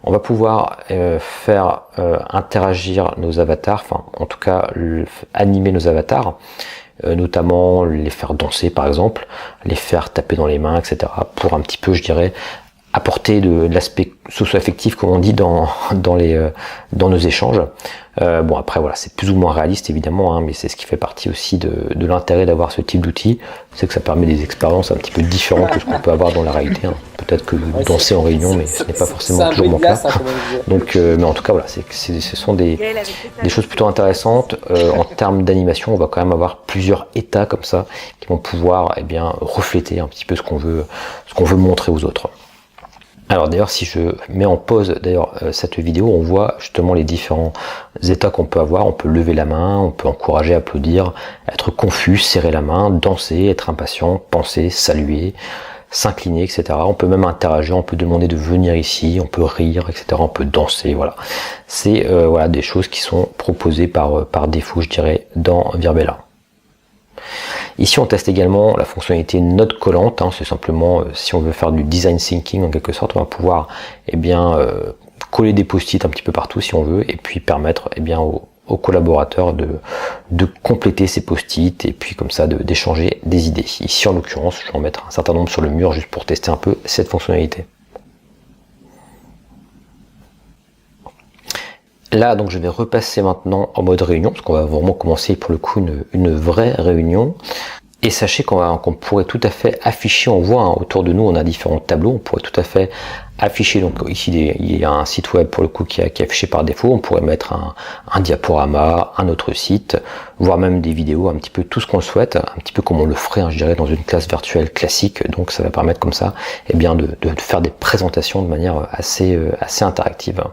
On va pouvoir faire interagir nos avatars, enfin en tout cas animer nos avatars, notamment les faire danser par exemple, les faire taper dans les mains, etc. pour un petit peu, je dirais, apporter de l'aspect socio-affectif, comme on dit dans nos échanges. Bon, après voilà, c'est plus ou moins réaliste évidemment, hein, mais c'est ce qui fait partie aussi de l'intérêt d'avoir ce type d'outil, c'est que ça permet des expériences un petit peu différentes que ce qu'on peut avoir dans la réalité, hein. Peut-être que danser en réunion, mais ce n'est pas forcément toujours mon cas. Donc, mais en tout cas voilà, ce sont des choses plutôt intéressantes. En termes d'animation, on va quand même avoir plusieurs états comme ça qui vont pouvoir refléter un petit peu ce qu'on veut montrer aux autres. Alors d'ailleurs, si je mets en pause cette vidéo, on voit justement les différents états qu'on peut avoir. On peut lever la main, on peut encourager, applaudir, être confus, serrer la main, danser, être impatient, penser, saluer, s'incliner, etc. On peut même interagir, on peut demander de venir ici, on peut rire, etc. On peut danser, voilà. C'est voilà, des choses qui sont proposées par défaut, je dirais, dans Virbela. Ici, on teste également la fonctionnalité note collante, hein, c'est simplement si on veut faire du design thinking en quelque sorte, on va pouvoir coller des post-it un petit peu partout si on veut, et puis permettre aux collaborateurs de compléter ces post-it, et puis comme ça d'échanger des idées. Ici en l'occurrence, je vais en mettre un certain nombre sur le mur juste pour tester un peu cette fonctionnalité. Là, donc, je vais repasser maintenant en mode réunion, parce qu'on va vraiment commencer pour le coup une vraie réunion. Et sachez qu'on pourrait tout à fait afficher, on voit hein, autour de nous, on a différents tableaux, on pourrait tout à fait afficher, donc ici il y a un site web pour le coup qui est affiché par défaut, on pourrait mettre un diaporama, un autre site, voire même des vidéos, un petit peu tout ce qu'on souhaite, un petit peu comme on le ferait, hein, je dirais, dans une classe virtuelle classique, donc ça va permettre comme ça de faire des présentations de manière assez interactive.